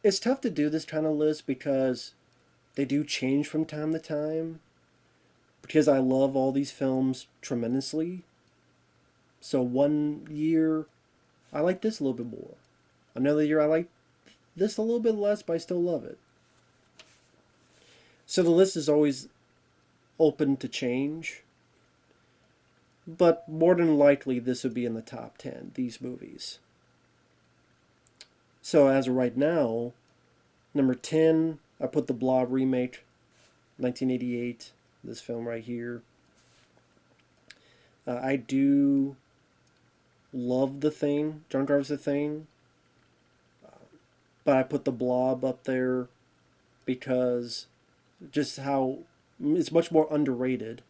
It's tough to do this kind of list because they do change from time to time. Because I love all these films tremendously. So one year I like this a little bit more. Another year I like this a little bit less, but I still love it. So the list is always open to change. But more than likely, this would be in the top 10, these movies. So as of right now, number 10, I put the Blob remake, 1988, this film right here. I do love The Thing, John Carver's The Thing, but I put the Blob up there because just how it's much more underrated.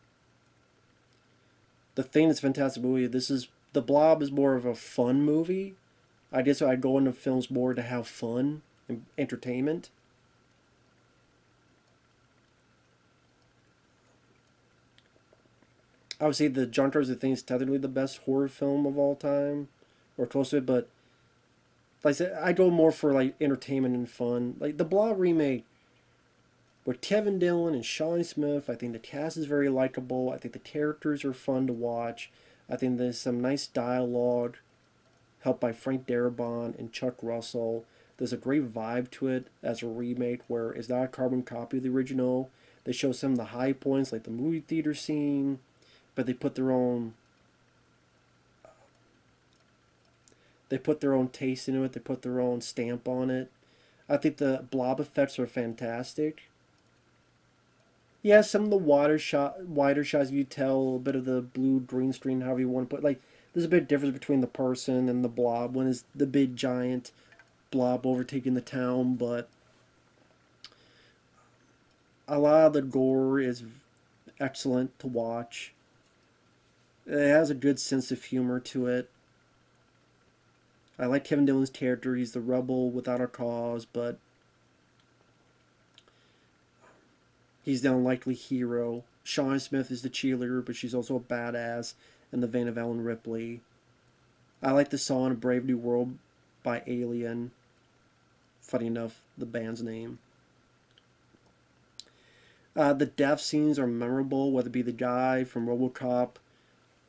The Thing is a fantastic movie. The Blob is more of a fun movie. I guess I go into films more to have fun and entertainment. I would say the John Carver's The Thing is technically the best horror film of all time, or close to it. But like I said, I go more for like entertainment and fun. Like the Blob remake with Kevin Dillon and Shawnee Smith, I think the cast is very likable. I think the characters are fun to watch. I think there's some nice dialogue, helped by Frank Darabont and Chuck Russell. There's a great vibe to it as a remake where it's not a carbon copy of the original. They show some of the high points like the movie theater scene, but they put their own taste into it. They put their own stamp on it. I think the blob effects are fantastic. Yeah, some of the wider shots you tell a bit of the blue green screen, however you want to put. Like, there's a bit of difference between the person and the blob. One is the big giant blob overtaking the town, but a lot of the gore is excellent to watch. It has a good sense of humor to it. I like Kevin Dillon's character. He's the rebel without a cause, but he's the unlikely hero. Shawn Smith is the cheerleader, but she's also a badass in the vein of Ellen Ripley. I like the song Brave New World by Alien. Funny enough, the band's name. The death scenes are memorable, whether it be the guy from RoboCop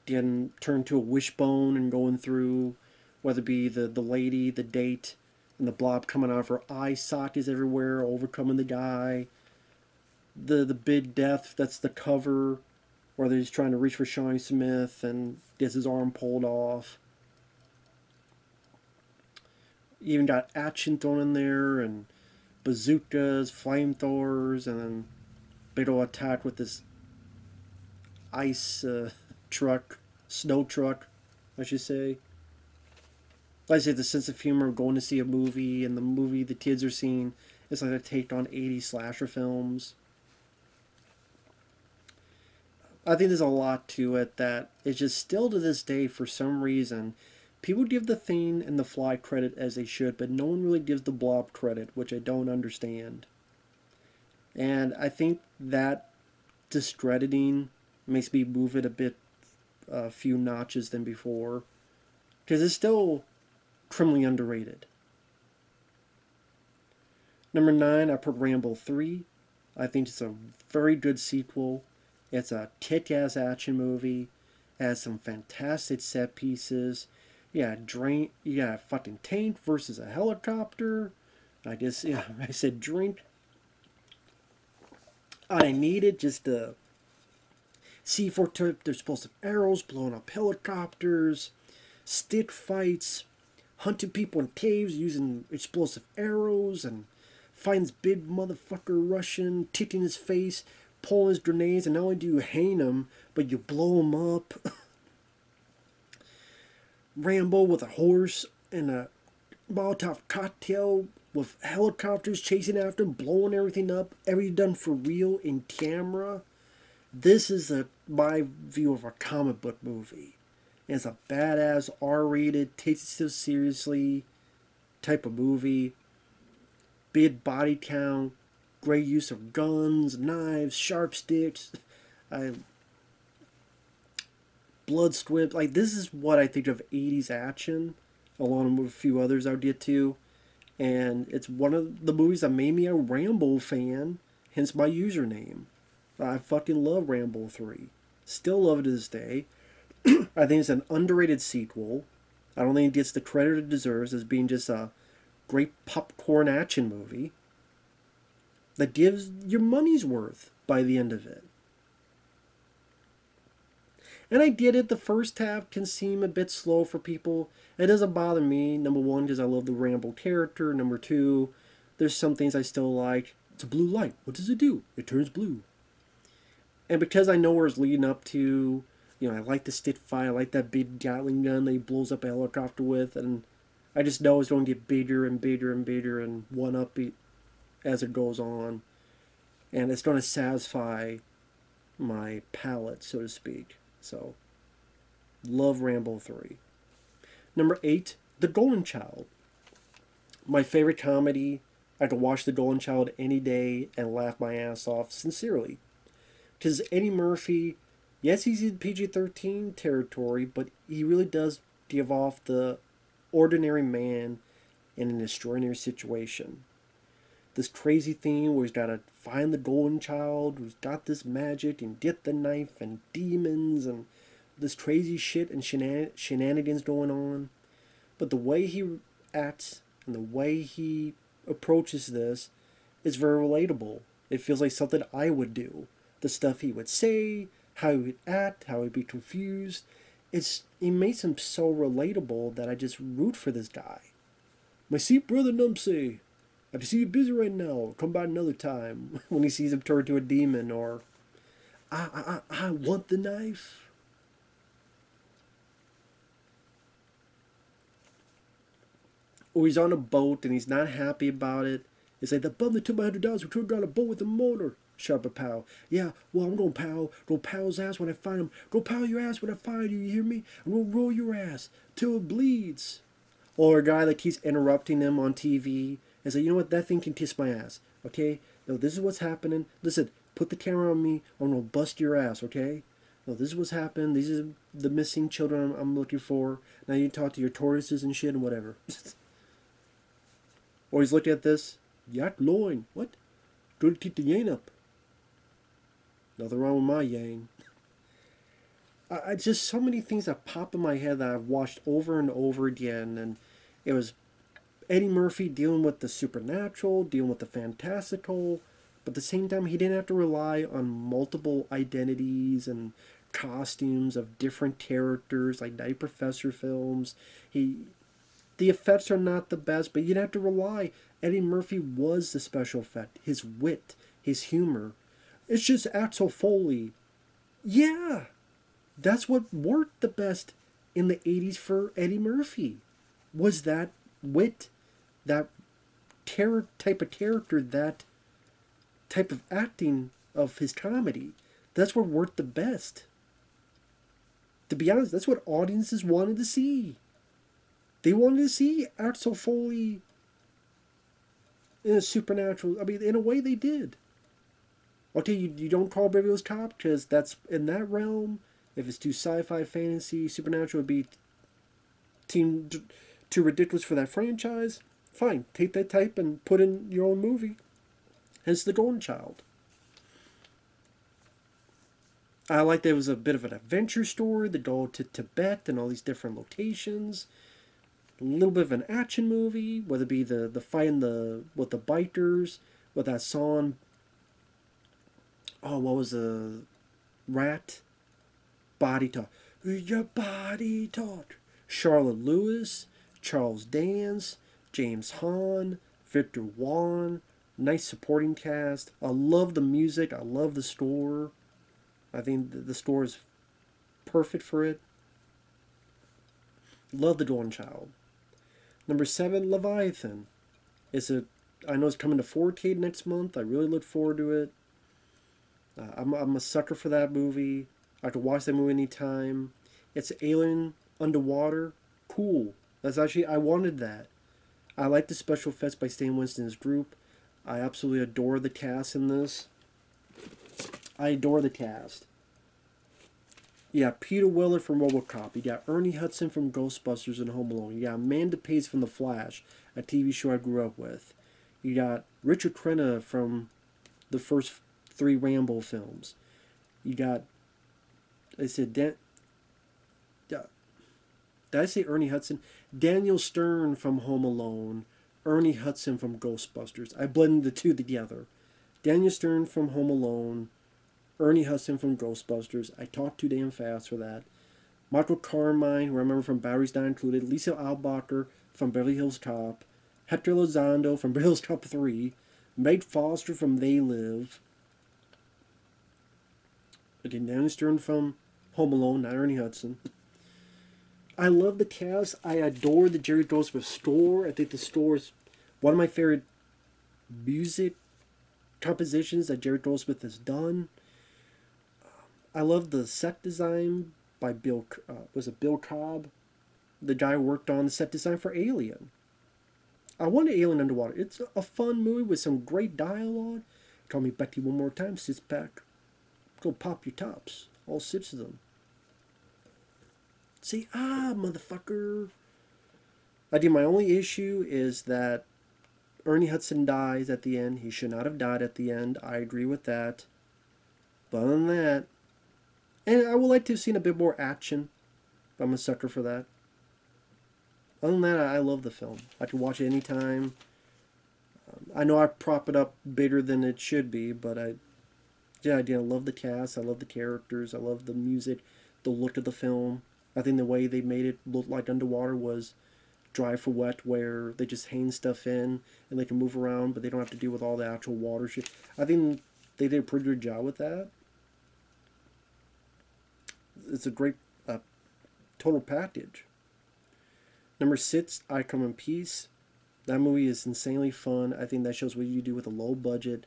getting turned to a wishbone and going through, whether it be the lady, the date, and the blob coming out of her eye sockets everywhere, overcoming the guy. The big death, that's the cover, where he's trying to reach for Shawnee Smith and gets his arm pulled off. You even got action thrown in there, and bazookas, flamethrowers, and then big old attack with this ice truck, snow truck, I should say. Like I say, the sense of humor of going to see a movie, and the movie the kids are seeing is like a take on 80s slasher films. I think there's a lot to it that is just still to this day, for some reason, people give the Thing and the Fly credit as they should, but no one really gives the Blob credit, which I don't understand. And I think that discrediting makes me move it a few notches than before, because it's still criminally underrated. Number 9, I put Rambo 3. I think it's a very good sequel. It's a kick-ass action movie. It has some fantastic set pieces. You got a fucking tank versus a helicopter. I said drink. I needed just the C4 type. There's explosive arrows blowing up helicopters, stick fights, hunting people in caves using explosive arrows, and finds big motherfucker Russian, kicking his face, pulling his grenades, and not only do you hang him, but you blow him up. Rambo with a horse and a Molotov cocktail with helicopters chasing after him, blowing everything up. Everything done for real in camera. This is my view of a comic book movie. It's a badass, R-rated, takes itself seriously type of movie. Big body count, great use of guns, knives, sharp sticks, blood squib. Like, this is what I think of 80s action, along with a few others I'll get to. And it's one of the movies that made me a Rambo fan, hence my username. I fucking love Rambo 3. Still love it to this day. I think it's an underrated sequel. I don't think it gets the credit it deserves as being just a great popcorn action movie that gives your money's worth by the end of it. And I get it, the first half can seem a bit slow for people. It doesn't bother me, number one, because I love the Rambo character. Number two, there's some things I still like. It's a blue light. What does it do? It turns blue. And because I know where it's leading up to, I like the stick fight. I like that big Gatling gun that he blows up a helicopter with. And I just know it's going to get bigger and bigger and bigger and one up as it goes on. And it's going to satisfy my palate, so to speak. So, love Rambo 3. Number 8, The Golden Child. My favorite comedy. I could watch The Golden Child any day and laugh my ass off, sincerely. Because Eddie Murphy, yes, he's in PG-13 territory, but he really does give off the ordinary man in an extraordinary situation. This crazy thing where he's got to find the golden child, who's got this magic and get the knife and demons and this crazy shit and shenanigans going on. But the way he acts and the way he approaches this is very relatable. It feels like something I would do. The stuff he would say, how he would act, how he'd be confused. It makes him so relatable that I just root for this guy. My seat brother Numpsy. I can see you busy right now. Come by another time. When he sees him turn to a demon, or I want the knife. Or he's on a boat and he's not happy about it. He's like, the bum that took my $100, we turned around a boat with a motor. Sharper pow. Yeah, well, I'm gonna pow. Go pow his ass when I find him. Go pow your ass when I find you. You hear me? I'm gonna roll your ass till it bleeds. Or a guy that keeps interrupting him on TV. And say, you know what, that thing can kiss my ass, okay? No, this is what's happening. Listen, put the camera on me, I'm gonna bust your ass, okay? No, this is what's happening. These are the missing children I'm looking for. Now you talk to your tortoises and shit and whatever. Or he's looking at this. Yak loin. What? Go to keep the yang up. Nothing wrong with my yang. I just so many things that pop in my head that I've watched over and over again, and it was Eddie Murphy dealing with the supernatural, dealing with the fantastical, but at the same time, he didn't have to rely on multiple identities and costumes of different characters, like Night Professor films. The effects are not the best, but you didn't have to rely. Eddie Murphy was the special effect, his wit, his humor. It's just Axel Foley. Yeah, that's what worked the best in the 80s for Eddie Murphy, was that wit, that type of character, that type of acting of his comedy. That's what worked the best. To be honest, that's what audiences wanted to see. They wanted to see Axel Foley in a supernatural. I mean, in a way, they did. Okay, you don't call Beverly Hills Cop because that's in that realm. If it's too sci-fi, fantasy, supernatural, it'd be too ridiculous for that franchise. Fine, take that type and put in your own movie. Hence The Golden Child. I like that it was a bit of an adventure story. They go to Tibet and all these different locations. A little bit of an action movie, whether it be the fight with the bikers, with that song. Oh, what was the rat? Body Talk. Your body talk. Charlotte Lewis, Charles Dance, James Hahn, Victor Wan. Nice supporting cast. I love the music. I love the score. I think the score is perfect for it. Love The Golden Child. Number 7, Leviathan. I know it's coming to 4K next month. I really look forward to it. I'm a sucker for that movie. I could watch that movie anytime. It's alien underwater. Cool. I wanted that. I like the special effects by Stan Winston's group. I absolutely adore the cast in this. I adore the cast. You got Peter Weller from RoboCop. You got Ernie Hudson from Ghostbusters and Home Alone. You got Amanda Pays from The Flash. a TV show I grew up with. You got Richard Crenna from the first three Rambo films. You got, I said, did I say Ernie Hudson? Daniel Stern from Home Alone, Ernie Hudson from Ghostbusters. I blended the two together. Daniel Stern from Home Alone, Ernie Hudson from Ghostbusters. I talked too damn fast for that. Michael Carmine, who I remember from Batteries Not Included. Lisa Albacher from Beverly Hills Cop. Hector Elizondo from Beverly Hills Cop 3. Meg Foster from They Live. Again, Daniel Stern from Home Alone, not Ernie Hudson. I love the cast. I adore the Jerry Goldsmith score. I think the score is one of my favorite music compositions that Jerry Goldsmith has done. I love the set design by Bill Cobb, the guy who worked on the set design for Alien. I wanted Alien Underwater. It's a fun movie with some great dialogue. Call me Becky one more time, six pack. Go pop your tops, all six of them. Say, motherfucker. I think my only issue is that Ernie Hudson dies at the end. He should not have died at the end. I agree with that. But other than that, and I would like to have seen a bit more action. I'm a sucker for that. Other than that, I love the film. I can watch it anytime. I know I prop it up bigger than it should be, but I love the cast. I love the characters. I love the music, the look of the film. I think the way they made it look like Underwater was dry for wet, where they just hang stuff in and they can move around, but they don't have to deal with all the actual water shit. I think they did a pretty good job with that. It's a great total package. Number 6, I Come in Peace. That movie is insanely fun. I think that shows what you do with a low budget.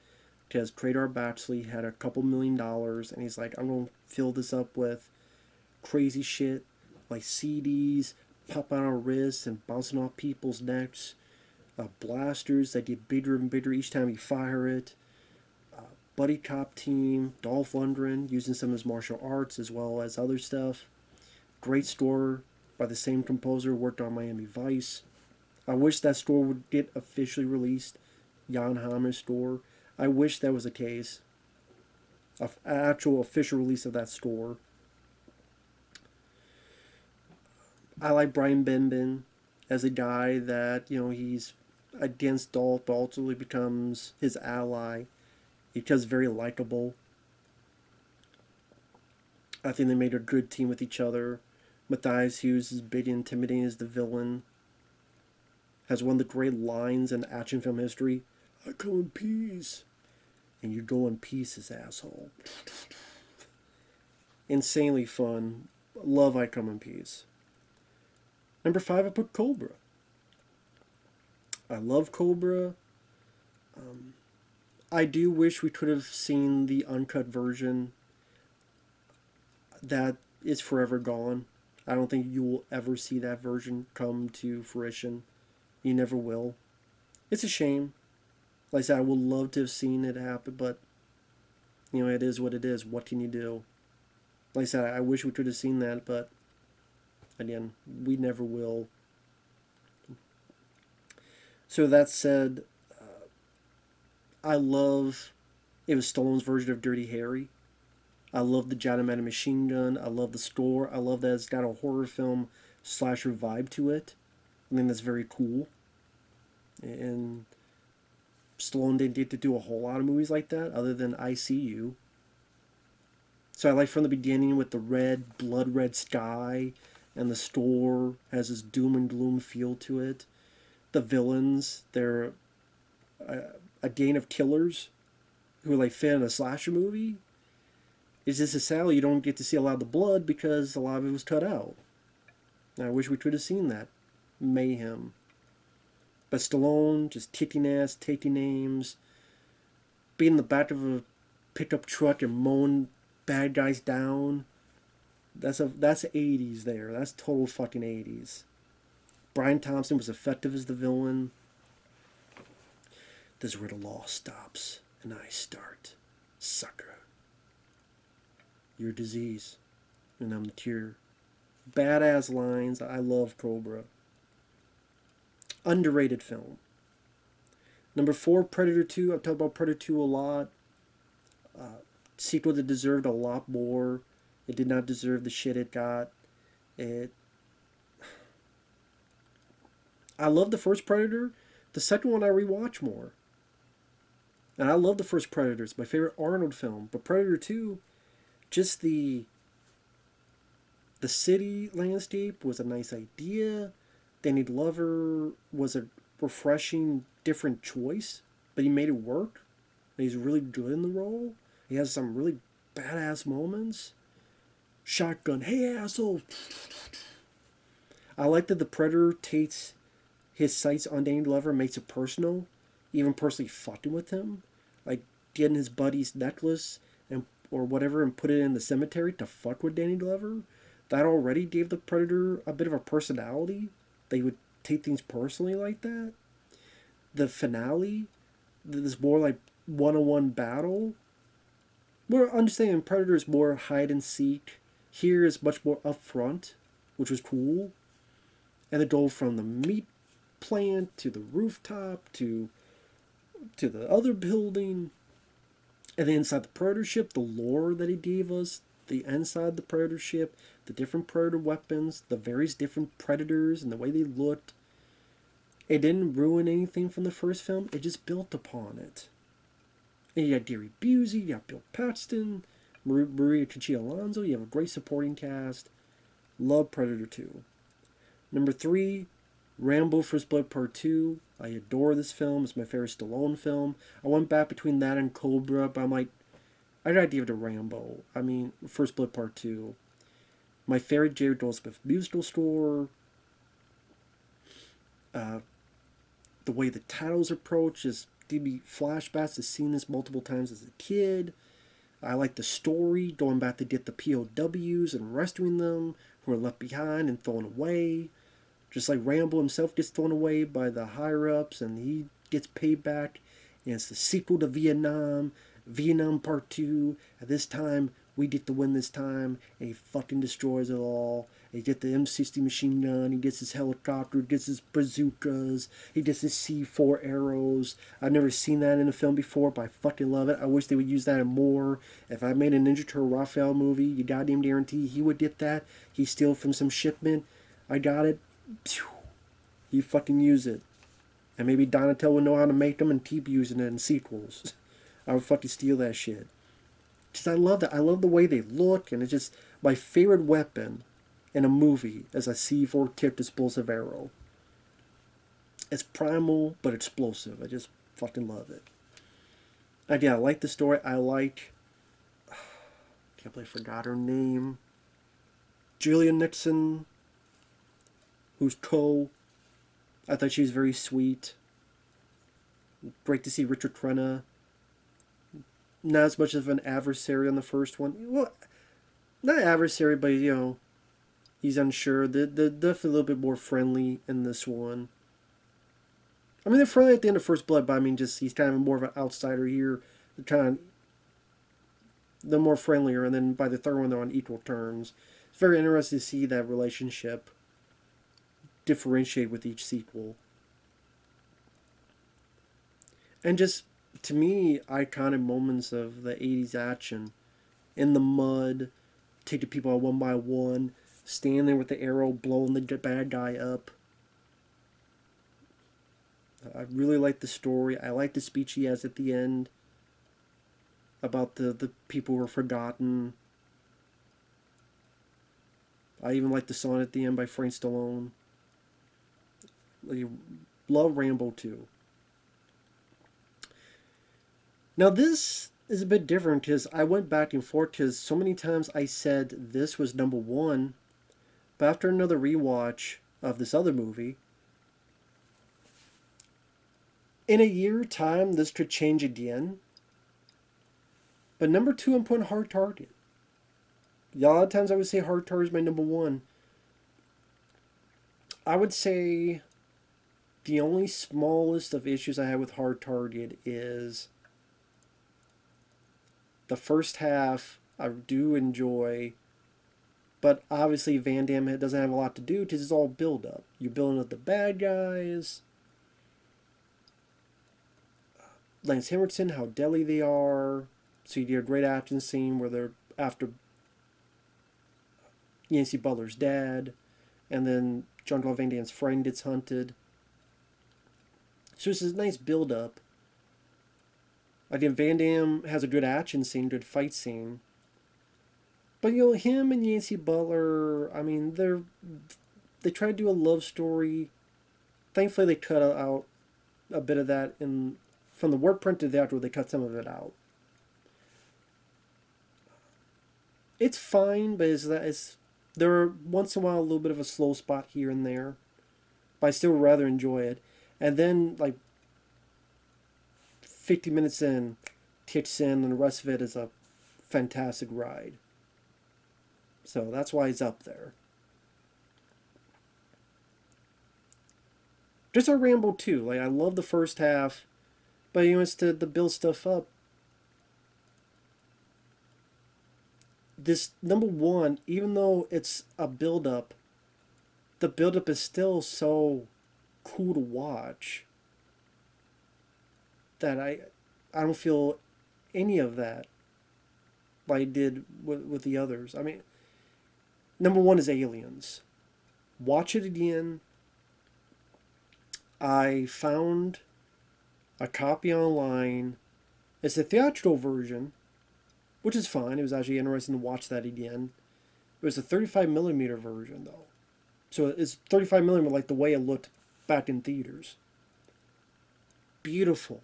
Because Craig Baxley had a couple $1 million, and he's like, I'm going to fill this up with crazy shit, like CDs, popping on our wrists and bouncing off people's necks, blasters that get bigger and bigger each time you fire it, buddy cop team, Dolph Lundgren using some of his martial arts as well as other stuff. Great score by the same composer who worked on Miami Vice. I wish that score would get officially released, Jan Hammer's score. I wish that was the case. An actual official release of that score. I like Brian Benben as a guy that, he's against Dolph, but ultimately becomes his ally. He becomes very likable. I think they made a good team with each other. Matthias Hughes is big and intimidating as the villain. Has one of the great lines in action film history. I come in peace. And you go in pieces, asshole. Insanely fun. Love I Come in Peace. Number 5, I put Cobra. I love Cobra. I do wish we could have seen the uncut version. That is forever gone. I don't think you will ever see that version come to fruition. You never will. It's a shame. Like I said, I would love to have seen it happen, but, it is what it is. What can you do? Like I said, I wish we could have seen that, but, again, we never will. So that said, I love, it was Stallone's version of Dirty Harry. I love the John Madden machine gun. I love the score. I love that it's got a horror film slasher vibe to it. I think that's very cool. And Stallone didn't get to do a whole lot of movies like that other than I See You. So I like from the beginning with the red, blood red sky, and the store has this doom and gloom feel to it. The villains, they're a gang of killers who like fit in a slasher movie. It's just a sadly you don't get to see a lot of the blood because a lot of it was cut out. And I wish we could have seen that mayhem. But Stallone just kicking ass, taking names, being in the back of a pickup truck and mowing bad guys down. That's 80s there. That's total fucking 80s. Brian Thompson was effective as the villain. This is where the law stops and I start. Sucker. You're a disease and I'm the cure. Badass lines. I love Cobra. Underrated film. Number 4, Predator 2. I've talked about Predator 2 a lot. Sequel that deserved a lot more. It did not deserve the shit it got. It. I love the first Predator. The second one I rewatch more. And I love the first Predator. It's my favorite Arnold film. But Predator 2, just the city landscape was a nice idea. Danny Glover was a refreshing, different choice, but he made it work. He's really good in the role. He has some really badass moments. Shotgun, hey asshole! I like that the Predator takes his sights on Danny Glover, makes it personal, even personally fucking with him, like getting his buddy's necklace and or whatever and put it in the cemetery to fuck with Danny Glover. That already gave the Predator a bit of a personality. They would take things personally like that. The finale, this more like one-on-one battle. We're understanding Predator is more hide and seek. Here is much more upfront, which was cool. And they go from the meat plant to the rooftop to the other building. And then inside the Predator ship, the lore that he gave us, the inside the Predator ship, the different Predator weapons, the various different Predators and the way they looked. It didn't ruin anything from the first film. It just built upon it. And you got Gary Busey, you got Bill Paxton, Maria Conchita Alonso. You have a great supporting cast. Love Predator 2. Number 3, Rambo First Blood Part 2. I adore this film. It's my favorite Stallone film. I went back between that and Cobra, but I'm like, I gotta give it to Rambo. I mean, First Blood Part 2. My favorite Jerry Goldsmith musical score. The way the titles approach is give me flashbacks to seeing this multiple times as a kid. I like the story, going back to get the POWs and rescuing them who are left behind and thrown away. Just like Rambo himself gets thrown away by the higher-ups and he gets paid back. And it's the sequel to Vietnam, Vietnam Part 2. At this time, we get to win this time. And he fucking destroys it all. He gets the M60 machine gun. He gets his helicopter. He gets his bazookas. He gets his C4 arrows. I've never seen that in a film before, but I fucking love it. I wish they would use that more. If I made a Ninja Turtle Raphael movie, you goddamn guarantee he would get that. He steal from some shipment. I got it. You fucking use it. And maybe Donatello would know how to make them and keep using it in sequels. I would fucking steal that shit. Because I love that. I love the way they look, and it's just my favorite weapon in a movie is a C4 tipped explosive arrow. It's primal, but explosive. I just fucking love it. Again, I like the story. I like... can't believe I forgot her name. Julia Nixon, who's Co. I thought she was very sweet. Great to see Richard Crenna. Not as much of an adversary on the first one. Well, not adversary, but you know, he's unsure. They're definitely a little bit more friendly in this one. I mean, they're friendly at the end of First Blood, but I mean, just he's kind of more of an outsider here. They're more friendlier, and then by the third one, they're on equal terms. It's very interesting to see that relationship differentiate with each sequel. And just, to me, iconic moments of the 80s action. In the mud, taking people out one by one, standing there with the arrow, blowing the bad guy up. I really like the story. I like the speech he has at the end about the people who were forgotten. I even like the song at the end by Frank Stallone. I love Rambo 2. Now this is a bit different because I went back and forth because so many times I said this was number 1, but after another rewatch of this other movie, in a year time this could change again. But number 2, I'm putting Hard Target. A lot of times I would say Hard Target is my number 1. I would say the only smallest of issues I have with Hard Target is the first half I do enjoy, but obviously Van Damme doesn't have a lot to do because it's all build up. You're building up the bad guys. Lance Henriksen, how deadly they are. So you get a great action scene where they're after Yancey Butler's dad, and then John Claude Van Damme's friend gets hunted. So it's this nice build up. Again, Van Damme has a good action scene, good fight scene. But you know, him and Yancey Butler, I mean, they try to do a love story. Thankfully, they cut out a bit of that in from the work printed after they cut some of it out. It's fine, but it's there are once in a while a little bit of a slow spot here and there, but I still rather enjoy it. And then like 50 minutes in, kicks in, and the rest of it is a fantastic ride. So that's why it's up there. Just our Rambo 2. Like I love the first half, but you know it's to build stuff up. This number one, even though it's a build up, the build up is still so cool to watch that I don't feel any of that like I did with the others. I mean, number one is Aliens. Watch it again. I found a copy online. It's the theatrical version, which is fine. It was actually interesting to watch that again. It was a 35mm version, though. So it's 35mm like the way it looked back in theaters. Beautiful.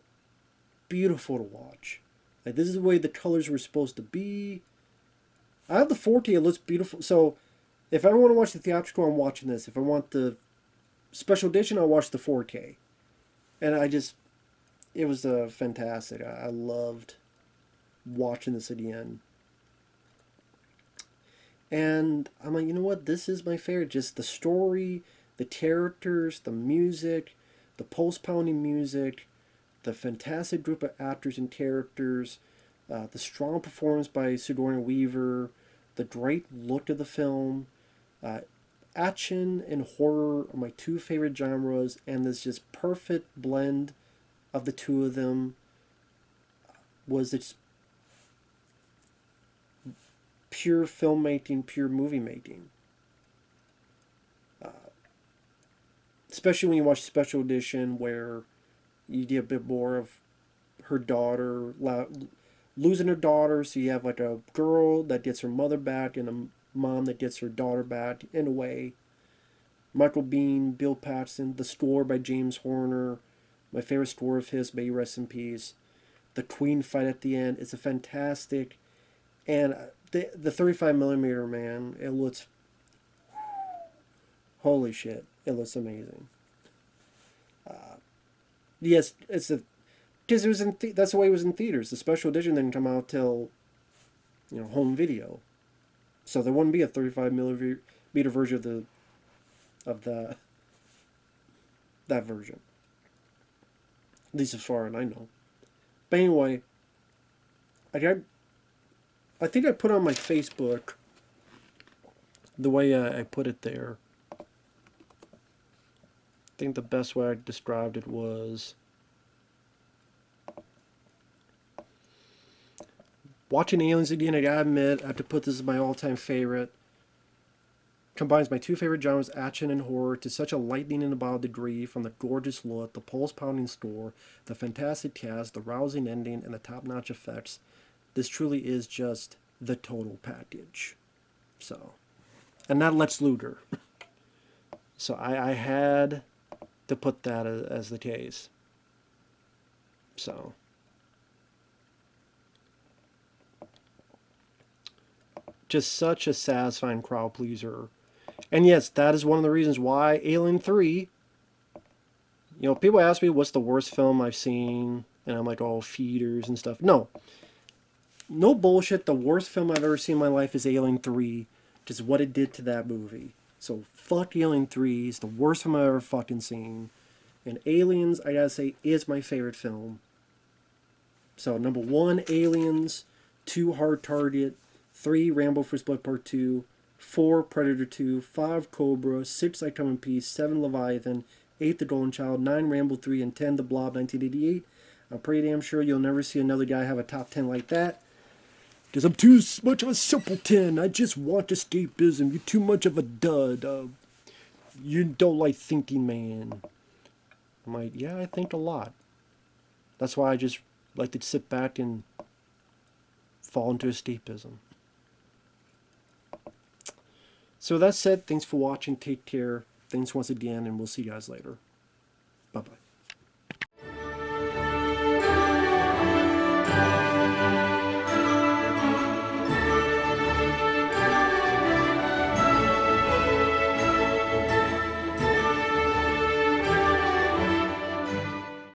Beautiful to watch. Like, this is the way the colors were supposed to be. I have the 4K. It looks beautiful. So if I want to watch the theatrical, I'm watching this. If I want the special edition, I'll watch the 4K. And it was fantastic. I loved watching this again. And I'm like, you know what? This is my favorite. Just the story, the characters, the music, the pulse-pounding music, the fantastic group of actors and characters, the strong performance by Sigourney Weaver, the great look of the film. Action and horror are my two favorite genres, and this just perfect blend of the two of them was its pure filmmaking, pure movie making. Especially when you watch the special edition where you get a bit more of her daughter, losing her daughter, so you have like a girl that gets her mother back and a mom that gets her daughter back in a way. Michael Biehn, Bill Paxton, the score by James Horner, my favorite score of his, may he rest in peace. The Queen fight at the end, it's a fantastic, and the 35mm, man, it looks, holy shit, it looks amazing. Yes, it's a, because it was that's the way it was in theaters. The special edition didn't come out till, home video, so there wouldn't be a 35mm version of that version. At least as far as I know. But anyway, I think I put on my Facebook the way I put it there. I think the best way I described it was watching Aliens again. I gotta admit, I have to put this as my all-time favorite. Combines my two favorite genres, action and horror, to such a lightning in a bottle degree, from the gorgeous look, the pulse-pounding score, the fantastic cast, the rousing ending, and the top-notch effects. This truly is just the total package. So, and not Lex Luger. So I had to put that as the case. So, just such a satisfying crowd pleaser. And yes, that is one of the reasons why Alien 3, people ask me what's the worst film I've seen, and I'm like, oh, feeders and stuff. No bullshit, the worst film I've ever seen in my life is Alien 3, just what it did to that movie. So fuck Alien 3, it's the worst film I've ever fucking seen. And Aliens, I gotta say, is my favorite film. So number 1, Aliens, 2, Hard Target, 3, Rambo First Blood Part 2, 4, Predator 2, 5, Cobra, 6, I Come in Peace, 7, Leviathan, 8, The Golden Child, 9, Rambo 3, and 10, The Blob 1988. I'm pretty damn sure you'll never see another guy have a top 10 like that. Because I'm too much of a simpleton. I just want escapism. You're too much of a dud. You don't like thinking, man. I'm like, yeah, I think a lot. That's why I just like to sit back and fall into escapism. So that said, thanks for watching. Take care. Thanks once again, and we'll see you guys later.